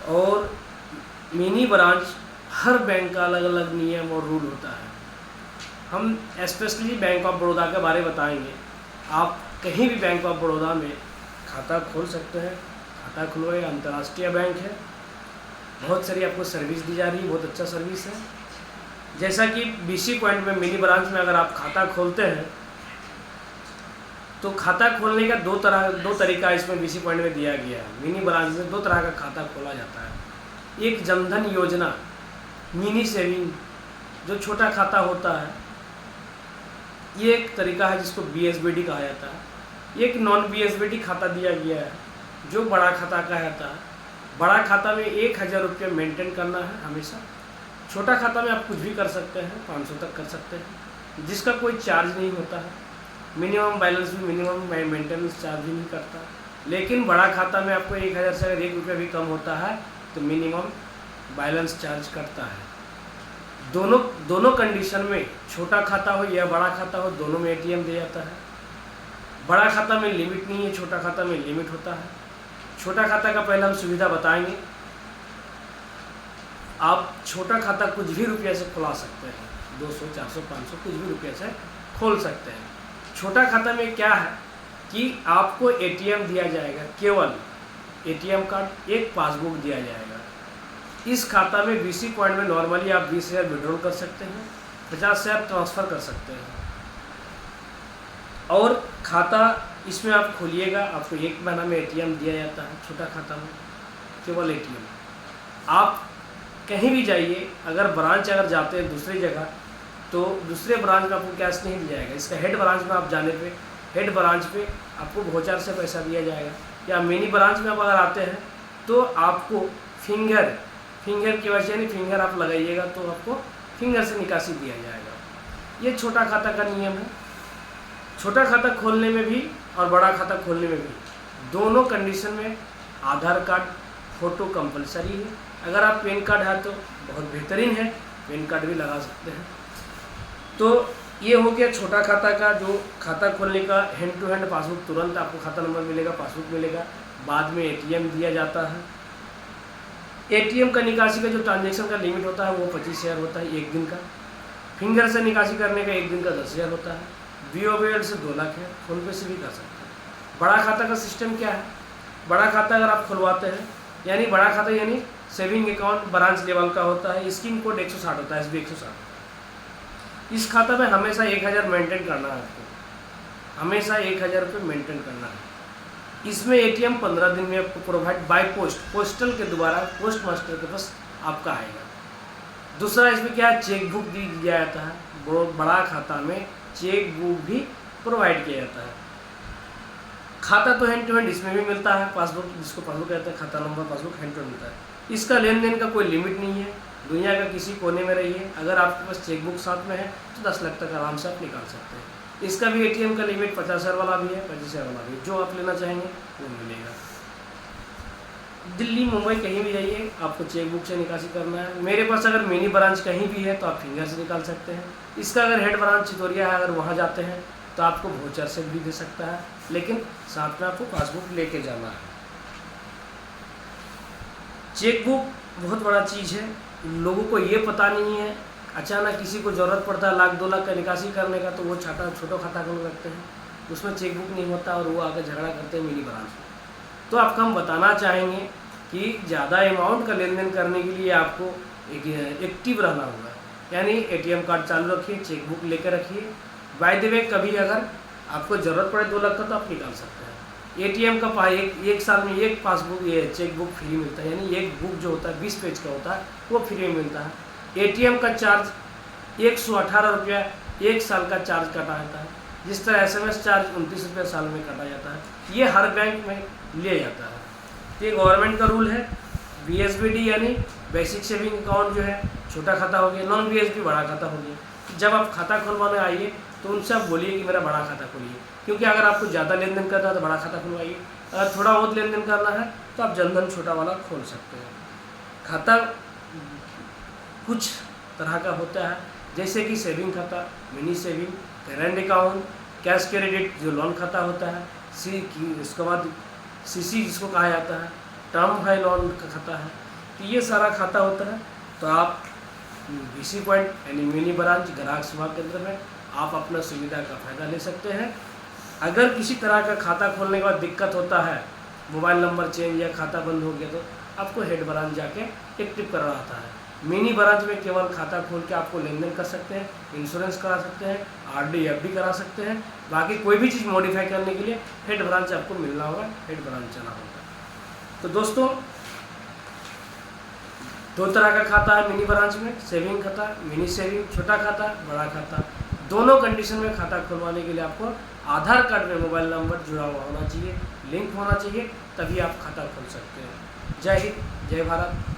और mini branch हर bank का अलग अलग नियम और रूल होता है। हम स्पेशली बैंक ऑफ बड़ौदा के बारे में बताएंगे। आप कहीं भी बैंक ऑफ बड़ौदा में खाता खोल सकते हैं। खाता खुलवाए, अंतर्राष्ट्रीय बैंक है, बहुत सारी आपको सर्विस दी जा रही है, बहुत अच्छा सर्विस है। जैसा कि बीसी पॉइंट में मिनी ब्रांच में अगर आप खाता खोलते हैं तो खाता खोलने का दो तरीका इसमें बीसी पॉइंट में दिया गया है। मिनी ब्रांच में 2 तरह का खाता खोला जाता है। एक जनधन योजना मिनी सेविंग जो छोटा खाता होता है, ये एक तरीका है जिसको बीएसबीडी कहा जाता है। एक नॉन बीएसबीडी खाता दिया गया है जो बड़ा खाता कहलाता है। बड़ा खाता में 1000 रुपये मेंटेन करना है हमेशा। छोटा खाता में आप कुछ भी कर सकते हैं, 500 तक कर सकते हैं, जिसका कोई चार्ज नहीं होता है। मिनिमम बैलेंस भी मिनिमम मेंटेनेंस चार्ज भी नहीं करता। लेकिन बड़ा खाता में आपको 1000 से अगर 1 रुपया भी कम होता है तो मिनिमम बैलेंस चार्ज करता है। दोनों कंडीशन में, छोटा खाता हो या बड़ा खाता हो, दोनों में एटीएम दिया जाता है। बड़ा खाता में लिमिट नहीं है, छोटा खाता में लिमिट होता है। छोटा खाता का पहले हम सुविधा बताएंगे। आप छोटा खाता कुछ भी रुपये से खुला सकते हैं, 200, 400, 500 कुछ भी रुपये से खोल सकते हैं। छोटा खाता में क्या है कि आपको एटीएम दिया जाएगा, केवल एटीएम कार्ड, एक पासबुक दिया जाएगा। इस खाता में बीसी पॉइंट में नॉर्मली आप 20,000 विड्रॉल कर सकते हैं, 50,000 ट्रांसफ़र कर सकते हैं। और खाता इसमें आप खोलिएगा, आपको 1 महीना में एटीएम दिया जाता है। छोटा खाता में केवल एटीएम। आप कहीं भी जाइए, अगर ब्रांच अगर जाते हैं दूसरी जगह तो दूसरे ब्रांच में आपको कैश नहीं दिया जाएगा। इसका हेड ब्रांच में आप जाने पे, हेड ब्रांच पे आपको वाउचर से पैसा दिया जाएगा। या मिनी ब्रांच में आप अगर आते हैं तो आपको फिंगर की वजह यानी फिंगर आप लगाइएगा तो आपको फिंगर से निकासी दिया जाएगा। ये छोटा खाता का नियम है। छोटा खाता खोलने में भी और बड़ा खाता खोलने में भी दोनों कंडीशन में आधार कार्ड, फ़ोटो कंपलसरी है। अगर आप पैन कार्ड है तो बहुत बेहतरीन है, पैन कार्ड भी लगा सकते हैं। तो ये हो गया छोटा खाता का, जो खाता खोलने का हैंड टू हैंड पासबुक, तुरंत आपको खाता नंबर मिलेगा, पासबुक मिलेगा। बाद में एटीएम दिया जाता है। एटीएम का निकासी का जो ट्रांजैक्शन का लिमिट होता है वो 25,000 होता है 1 दिन का। फिंगर से निकासी करने का 1 दिन का 10,000 होता है। बीओबीएल से 2 लाख है, फ़ोनपे से भी कर सकते हैं। बड़ा खाता का सिस्टम क्या है? बड़ा खाता अगर आप खुलवाते हैं, यानी बड़ा खाता यानी सेविंग अकाउंट ब्रांच लेवल का होता है। स्कीम कोड 160 होता है, SB 160। इस खाता में हमेशा 1000 मेंटेन करना है आपको, हमेशा 1000 रुपये मेंटेन करना है। इसमें एटीएम 15 दिन में आपको प्रोवाइड बाय पोस्टल के द्वारा पोस्ट मास्टर के पास आपका आएगा। दूसरा इसमें क्या है, चेक बुक दी जाता है। बड़ा खाता में चेक बुक भी प्रोवाइड किया जाता है। खाता तो हैंड टू हैंड इसमें भी मिलता है, पासबुक जिसको पासबुक कहते हैं, खाता नंबर पासबुक हैंड टू हैंड मिलता है। इसका लेन देन का कोई लिमिट नहीं है। दुनिया का किसी कोने में रहिए, अगर आपके पास चेक बुक साथ में है तो 10 लाख तक आराम से आप निकाल सकते हैं। इसका भी एटीएम का लिमिट 50,000 वाला भी है, 25,000 वाला भी है। जो आप लेना चाहेंगे वो मिलेगा। दिल्ली, मुंबई कहीं भी जाइए, आपको चेक बुक से निकासी करना है। मेरे पास अगर मिनी ब्रांच कहीं भी है तो आप फिंगर से निकाल सकते हैं। इसका अगर हेड ब्रांच चितौरिया है, अगर वहाँ जाते हैं तो आपको वाउचर से भी दे सकता है, लेकिन साथ में आपको पासबुक लेके जाना है। चेक बुक बहुत बड़ा चीज़ है, लोगों को ये पता नहीं है। अचानक किसी को ज़रूरत पड़ता है 1 लाख 2 लाख का निकासी करने का, तो वो छोटा खाता खोल रखते हैं, उसमें चेक बुक नहीं होता और वो आकर झगड़ा करते हैं मिनी ब्रांच में। तो आपको हम बताना चाहेंगे कि ज़्यादा अमाउंट का लेन देन करने के लिए आपको एक एक्टिव रहना होगा, यानी एटीएम कार्ड चालू रखिए, चेक बुक लेकर रखिए। बाय द वे कभी अगर आपको ज़रूरत पड़े 2 लाख का तो आप निकाल सकते हैं। एटीएम का एक साल में एक पासबुक, ये चेक बुक फ्री मिलता है, यानी एक बुक जो होता है 20 पेज का होता है वो फ्री में मिलता है। एटीएम का चार्ज 118 रुपया 1 साल का चार्ज काटा जाता है। जिस तरह SMS चार्ज 29 रुपये साल में काटा जाता है, ये हर बैंक में लिया जाता है। ये गवर्नमेंट का रूल है। BSBD यानी बेसिक सेविंग अकाउंट जो है छोटा खाता हो गया, नॉन BSB बड़ा खाता हो गया। जब आप खाता खुलवाने आइए तो उनसे आप बोलिए कि मेरा बड़ा खाता खोलिए, क्योंकि अगर आपको ज़्यादा लेन देन करना है तो बड़ा खाता खुलवाइए, अगर थोड़ा बहुत लेन देन करना है तो आप जनधन छोटा वाला खोल सकते हैं। खाता कुछ तरह का होता है, जैसे कि सेविंग खाता, mini saving, current account, cash credit जो लोन खाता होता है, इसके बाद CC जिसको कहा जाता है, टर्म है लोन का खाता है। तो ये सारा खाता होता है। तो आप BC पॉइंट यानी मिनी ब्रांच ग्राहक सेवा केंद्र में आप अपना सुविधा का फ़ायदा ले सकते हैं। अगर किसी तरह का खाता खोलने के बाद दिक्कत होता है, मोबाइल नंबर चेंज या खाता बंद हो गया, तो आपको हेड ब्रांच जाके एक्टिव करना होता है। मिनी ब्रांच में केवल खाता खोल के आपको लेन देन कर सकते हैं, इंश्योरेंस करा सकते हैं, RD FD करा सकते हैं। बाकी कोई भी चीज़ मॉडिफाई करने के लिए हेड ब्रांच आपको मिलना होगा, हेड ब्रांच जाना होगा। तो दोस्तों, 2 तरह का खाता है मिनी ब्रांच में, सेविंग खाता, मिनी सेविंग, छोटा खाता, बड़ा खाता। दोनों कंडीशन में खाता खुलवाने के लिए आपको आधार कार्ड में मोबाइल नंबर जुड़ा हुआ होना चाहिए, लिंक होना चाहिए, तभी आप खाता खोल सकते हैं। जय हिंद, जय भारत।